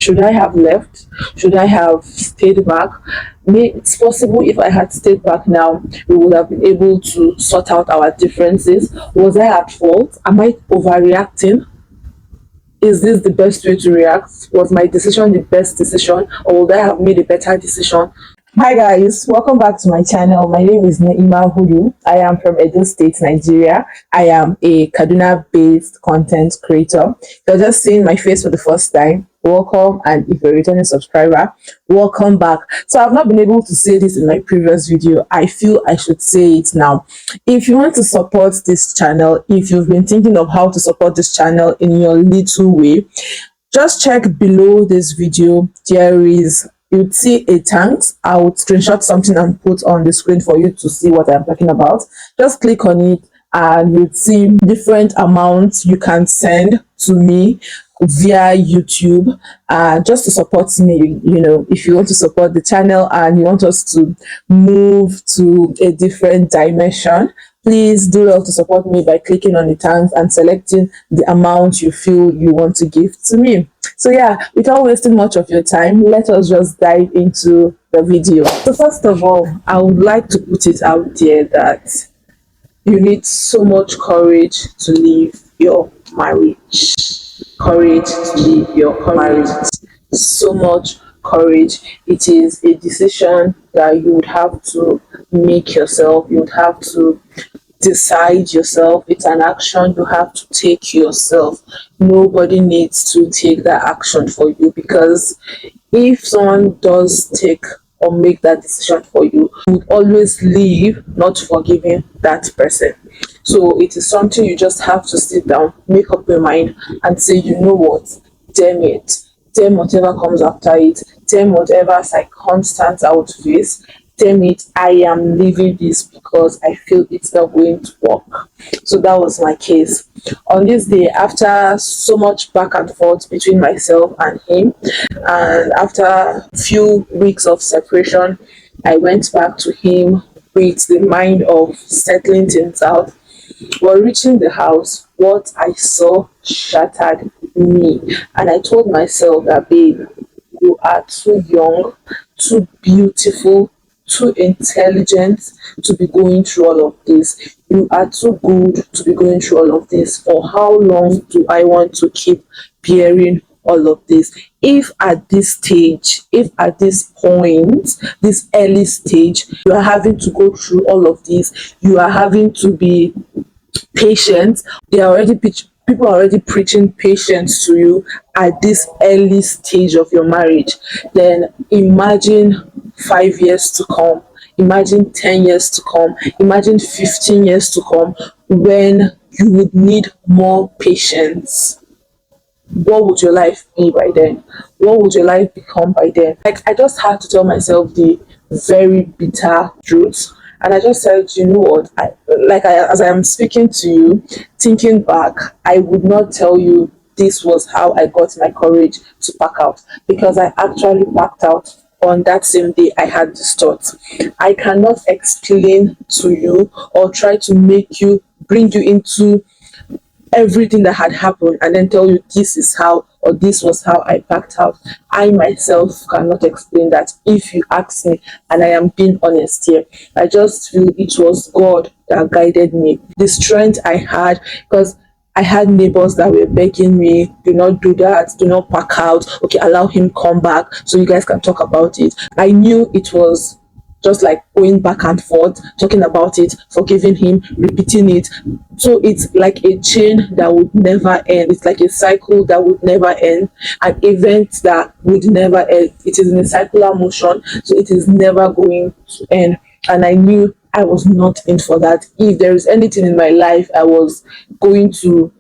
Should I have left? Should I have stayed back? It's possible if I had stayed back now, we would have been able to sort out our differences. Was I at fault? Am I overreacting? Is this the best way to react? Was my decision the best decision, or would I have made a better decision? Hi guys, welcome back to my channel. My name is Naima Hudu. I am from Edo State, Nigeria. I am a Kaduna-based content creator. If you're just seeing my face for the first time, welcome, and if you're a returning subscriber, welcome back. So I've not been able to say this in my previous video. I feel I should say it now. If you want to support this channel, if you've been thinking of how to support this channel in your little way, just check below this video. There is, you'd see a thanks. I would screenshot something and put on the screen for you to see what I'm talking about. Just click on it and you'd see different amounts you can send to me via YouTube, just to support me. You know, if you want to support the channel and you want us to move to a different dimension, please do well to support me by clicking on the thanks and selecting the amount you feel you want to give to me. So yeah, without wasting much of your time, let us just dive into the video. So first of all, I would like to put it out there that you need so much courage to leave your marriage. Courage to leave your marriage. So much courage. It is a decision that you would have to make yourself. You would have to decide yourself. It's an action you have to take yourself. Nobody needs to take that action for you, because if someone does take or make that decision for you, you would always leave not forgiving that person. So it is something you just have to sit down, make up your mind and say, you know what, damn it, damn whatever comes after it, damn whatever circumstance I would face, damn it, I am leaving this because I feel it's not going to work. So that was my case. On this day, after so much back and forth between myself and him, and after a few weeks of separation, I went back to him with the mind of settling things out. While reaching the house, what I saw shattered me, and I told myself that, babe, you are too young, too beautiful, too intelligent to be going through all of this. You are too good to be going through all of this. For how long do I want to keep bearing all of this? If at this stage, if at this point, this early stage, you are having to go through all of this, you are having to be patient, people are already preaching patience to you at this early stage of your marriage, then imagine 5 years to come, imagine 10 years to come, imagine 15 years to come, when you would need more patience. What would your life be by then? What would your life become by then? Like, I just had to tell myself the very bitter truth. And I just said, you know what, as I am speaking to you, thinking back, I would not tell you this was how I got my courage to pack out, because I actually packed out on that same day I had this thought. I cannot explain to you or try to bring you into everything that had happened and then tell you this is how, or this was how I packed out. I myself cannot explain that if you ask me, and I am being honest here. I just feel it was God that guided me. The strength I had, because I had neighbors that were begging me, do not do that, do not pack out, okay, allow him come back so you guys can talk about it. I knew it was just like going back and forth, talking about it, forgiving him, repeating it. So it's like a chain that would never end. It's like a cycle that would never end, an event that would never end. It is in a circular motion, so it is never going to end. And I knew I was not in for that. If there is anything in my life I was going to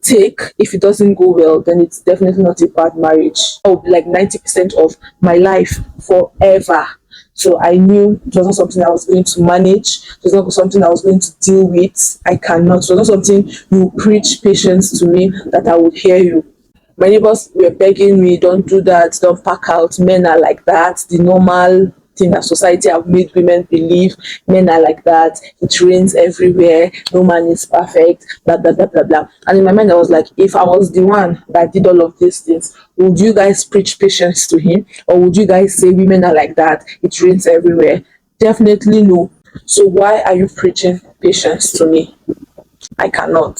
take, if it doesn't go well, then it's definitely not a bad marriage. I would be like 90% of my life forever. So I knew it was not something I was going to manage. It was not something I was going to deal with. I cannot. It was not something you preach patience to me that I would hear you. My neighbors were begging me, don't do that, don't pack out. Men are like that. The thing that society have made women believe. Men are like that. It rains everywhere. No man is perfect. Blah blah blah blah blah. And in my mind, I was like, if I was the one that did all of these things, would you guys preach patience to him, or would you guys say women are like that? It rains everywhere. Definitely no. So why are you preaching patience to me? I cannot.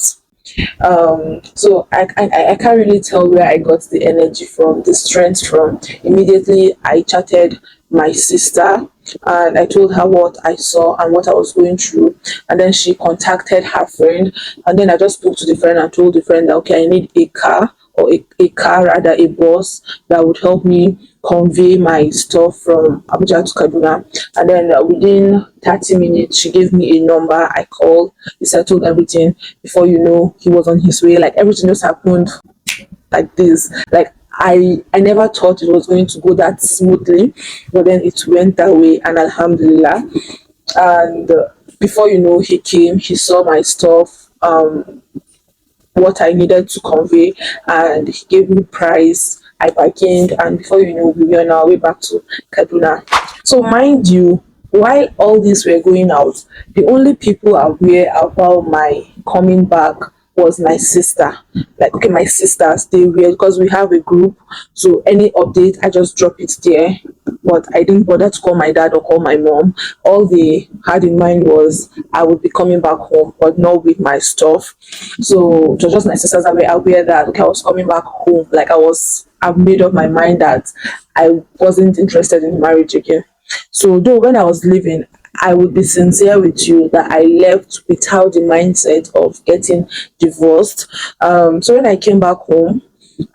So I can't really tell where I got the energy from, the strength from. Immediately I chatted my sister and I told her what I saw and what I was going through. And then she contacted her friend. And then I just spoke to the friend and told the friend that, okay, I need a car, or a car, rather a bus that would help me convey my stuff from Abuja to Kaduna. And then within 30 minutes, she gave me a number. I called, he settled everything. Before you know, he was on his way. Like everything just happened like this. Like I never thought it was going to go that smoothly, but then it went that way, and Alhamdulillah. And before you know, he came, he saw my stuff, what I needed to convey, and he gave me price. I bargained, and before you know, we were on our way back to Kaduna. So, mind you, while all these were going out, the only people aware about my coming back was my sister. Like, okay, my sisters, they were, because we have a group, so any update, I just drop it there. But I didn't bother to call my dad or call my mom. All they had in mind was I would be coming back home, but not with my stuff. So it was just my sisters that were aware that, okay, I was coming back home. Like I've made up my mind that I wasn't interested in marriage again. So though when I was leaving, I would be sincere with you that I left without the mindset of getting divorced. So when I came back home,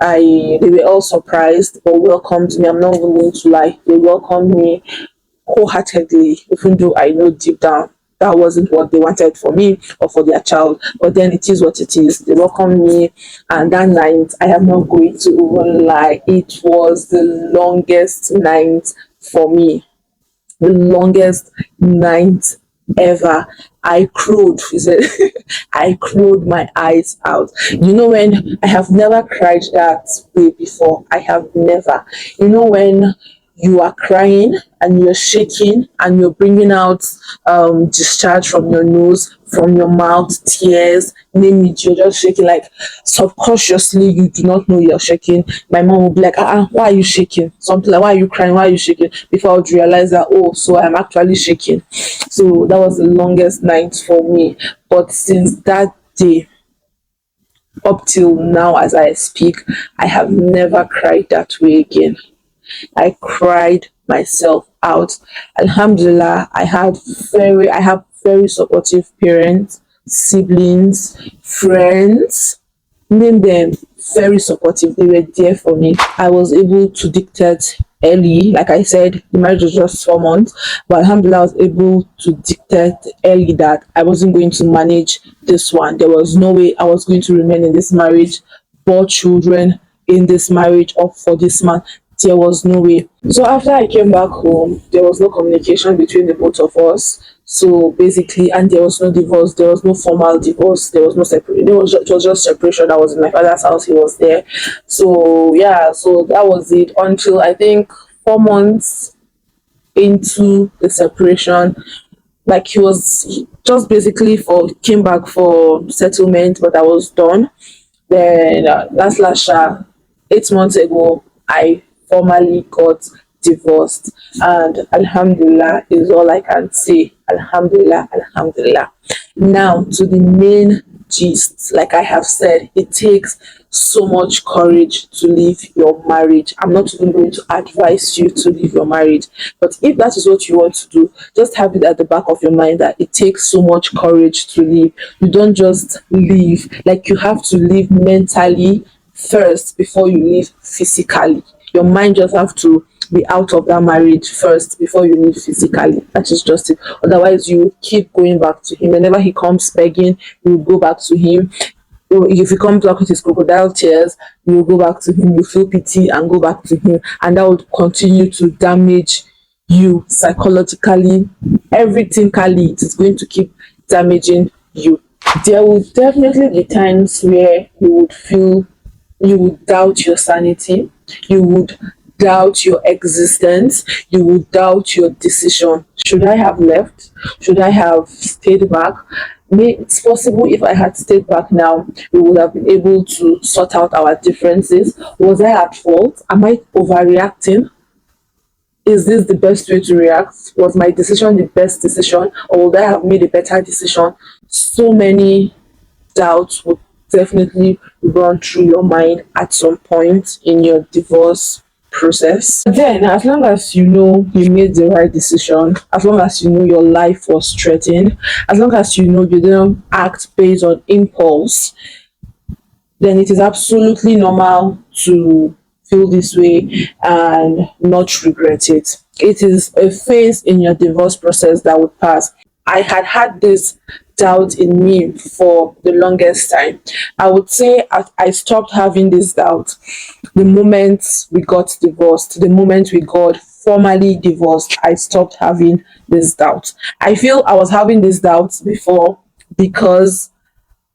they were all surprised but welcomed me. I'm not even going to lie. They welcomed me wholeheartedly, even though I know deep down that wasn't what they wanted for me or for their child. But then it is what it is. They welcomed me, and that night, I am not going to even lie, it was the longest night for me, the longest night ever. I crowed. He said, I crowed my eyes out. You know, when I have never cried that way before. I have never. You know, when you are crying and you're shaking and you're bringing out discharge from your nose, from your mouth, tears, name it, you're just shaking, like subconsciously you do not know you're shaking. My mom will be like, why are you shaking? Something like, why are you crying? Why are you shaking? Before I would realize that, oh, so I'm actually shaking. So that was the longest night for me. But since that day up till now, as I speak, I have never cried that way again. I cried myself out. Alhamdulillah, I have very supportive parents, siblings, friends, name them, very supportive. They were there for me. I was able to dictate early. Like I said, the marriage was just 4 months, but Alhamdulillah, I was able to dictate early that I wasn't going to manage this one. There was no way I was going to remain in this marriage, bore children in this marriage, or for this man. There was no way. So after I came back home, there was no communication between the both of us. So basically, and there was no divorce, there was no formal divorce, there was no separation. It was just separation. I was in my father's house, he was there. So yeah, so that was it until I think 4 months into the separation. Like he just basically for came back for settlement, but I was done. Then last 8 months ago, I formally got divorced, and Alhamdulillah is all I can say. Alhamdulillah, Alhamdulillah. Now to the main gist. Like I have said, it takes so much courage to leave your marriage. I'm not even going to advise you to leave your marriage, but if that is what you want to do, just have it at the back of your mind that it takes so much courage to leave. You don't just leave, like you have to leave mentally first before you leave physically. Your mind just have to be out of that marriage first before you leave physically. That is just it. Otherwise, you keep going back to him. Whenever he comes begging, you go back to him. If he comes back with his crocodile tears, you go back to him. You feel pity and go back to him, and that would continue to damage you psychologically, everythingly. It is going to keep damaging you. There will definitely be times where you would doubt your sanity. You would doubt your existence, you will doubt your decision. Should I have left? Should I have stayed back? It's possible if I had stayed back now, we would have been able to sort out our differences. Was I at fault? Am I overreacting? Is this the best way to react? Was my decision the best decision, or would I have made a better decision? So many doubts would definitely run through your mind at some point in your divorce process. Then, as long as you know you made the right decision, as long as you know your life was threatened, as long as you know you didn't act based on impulse, then it is absolutely normal to feel this way and not regret it. It is a phase in your divorce process that would pass. I had this doubt in me for the longest time. I would say I stopped having this doubt the moment we got divorced, the moment we got formally divorced. I stopped having this doubt. I feel I was having this doubt before because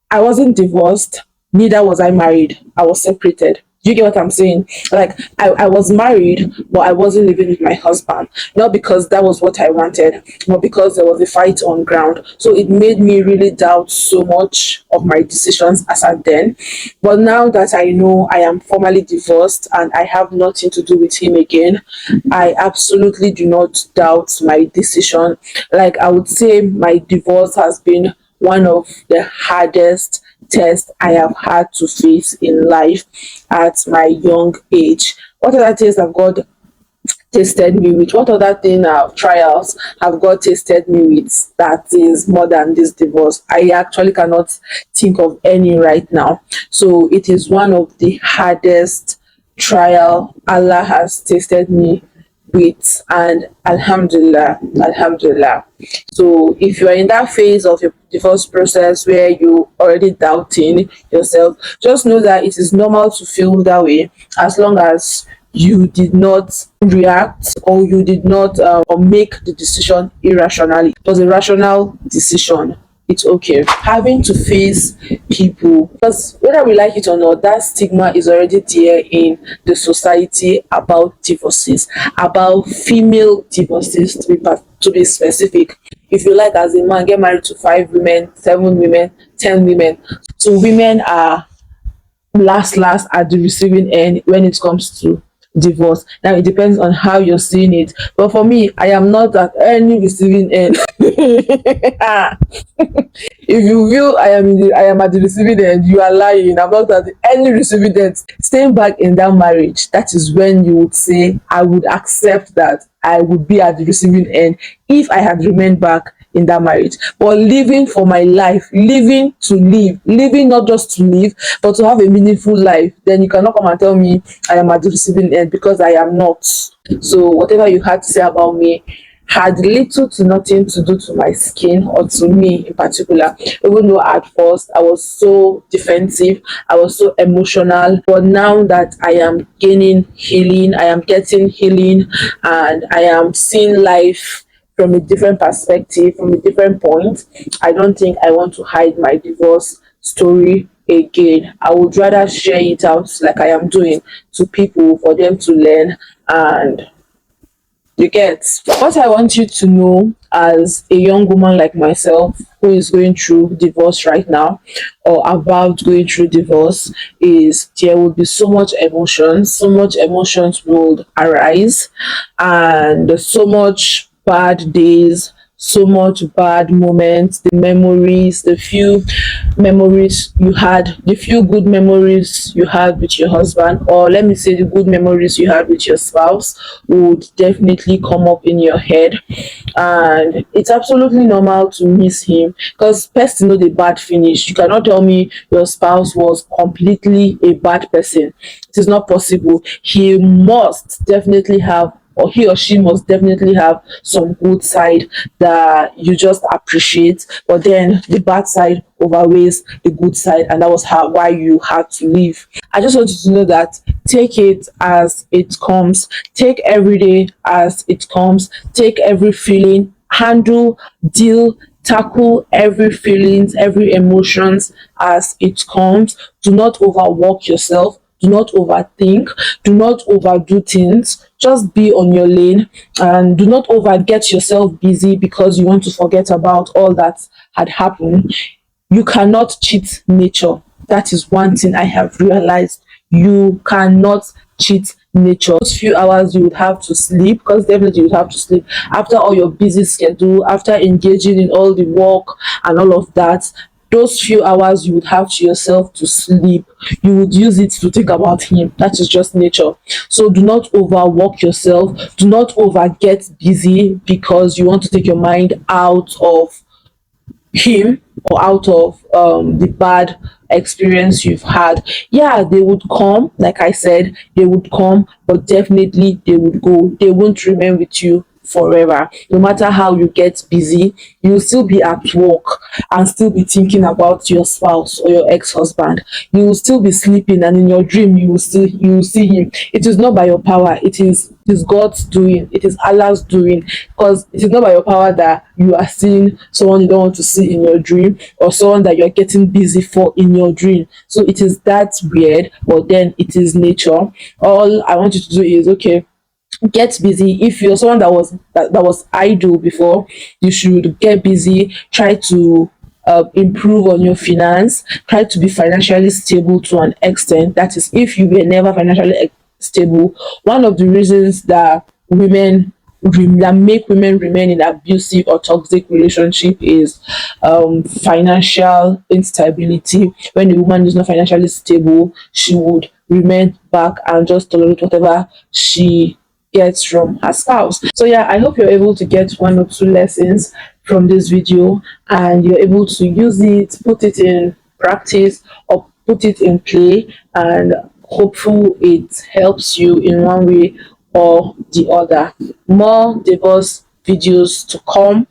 I wasn't divorced, neither was I married. I was separated. Do you get what I'm saying? Like, I was married, but I wasn't living with my husband. Not because that was what I wanted, but because there was a fight on ground. So it made me really doubt so much of my decisions as at then. But now that I know I am formally divorced and I have nothing to do with him again, I absolutely do not doubt my decision. Like, I would say my divorce has been one of the hardest tests I have had to face in life at my young age. What other things have God tasted me with? What other thing trials have God tasted me with that is more than this divorce? I actually cannot think of any right now. So it is one of the hardest trial Allah has tasted me with, and alhamdulillah. So if you are in that phase of your divorce process where you already doubting yourself, just know that it is normal to feel that way, as long as you did not react or you did not or make the decision irrationally. It was a rational decision. It's okay. Having to face people, because whether we like it or not, that stigma is already there in the society about divorces, about female divorces to be specific. If you like, as a man, get married to 5 women, 7 women, 10 women. So women are last at the receiving end when it comes to divorce. Now it depends on how you're seeing it, but for me, I am not at any receiving end. If you feel I am at the receiving end, you are lying. I'm not at any receiving end. Staying back in that marriage, that is when you would say I would accept that I would be at the receiving end if I had remained back in that marriage. But living for my life, living to live, living not just to live, but to have a meaningful life, then you cannot come and tell me I am at the receiving end, because I am not. So whatever you had to say about me had little to nothing to do to my skin or to me in particular. Even though at first I was so defensive, I was so emotional, but now that I am gaining healing, I am getting healing, and I am seeing life from a different perspective, from a different point, I don't think I want to hide my divorce story again. I would rather share it out like I am doing to people for them to learn. And you get what I want you to know, as a young woman like myself who is going through divorce right now or about going through divorce, is there will be so much emotions, so much emotions will arise, and so much bad days, so much bad moments, the memories, the few memories you had, the few good memories you had with your husband, or let me say the good memories you had with your spouse, would definitely come up in your head. And it's absolutely normal to miss him, because person know the bad finish. You cannot tell me your spouse was completely a bad person. It is not possible. He must definitely have, or he or she must definitely have, some good side that you just appreciate, but then the bad side overweighs the good side, and that was why you had to leave. I just want you to know that take it as it comes, take every day as it comes, take every feeling, handle, deal, tackle every feelings, every emotions as it comes. Do not overwork yourself. Do not overthink. Do not overdo things. Just be on your lane, and do not over get yourself busy because you want to forget about all that had happened. You cannot cheat nature. That is one thing I have realized. You cannot cheat nature. Those few hours you would have to sleep, because definitely you would have to sleep after all your busy schedule, after engaging in all the work and all of that. Those few hours you would have to yourself to sleep, you would use it to think about him. That is just nature. So do not overwork yourself. Do not over get busy because you want to take your mind out of him or out of the bad experience you've had. Yeah, they would come, like I said, they would come, but definitely they would go. They won't remain with you forever. No matter how you get busy, you'll still be at work and still be thinking about your spouse or your ex-husband. You will still be sleeping, and in your dream you will see him. It is not by your power, it is God's doing, it is Allah's doing, because it is not by your power that you are seeing someone you don't want to see in your dream, or someone that you're getting busy for in your dream. So it is that weird, but then it is nature. All I want you to do is, okay, get busy. If you're someone that was idle before, you should get busy. Try to improve on your finance. Try to be financially stable to an extent. That is, if you were never financially stable. One of the reasons that that make women remain in abusive or toxic relationship is financial instability. When a woman is not financially stable, she would remain back and just tolerate whatever she gets from her spouse. So yeah, I hope you're able to get one or two lessons from this video, and you're able to use it, put it in practice, or put it in play, and hopeful it helps you in one way or the other. More divorce videos to come.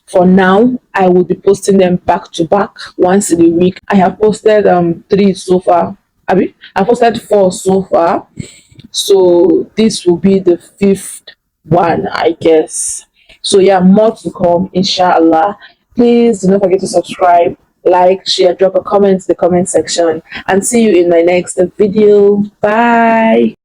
For now, I will be posting them back to back once in a week. I have posted three so far. I posted four so far. So this will be the fifth one, I guess. So yeah, more to come, inshallah. Please do not forget to subscribe, like, share, drop a comment in the comment section, and see you in my next video. Bye.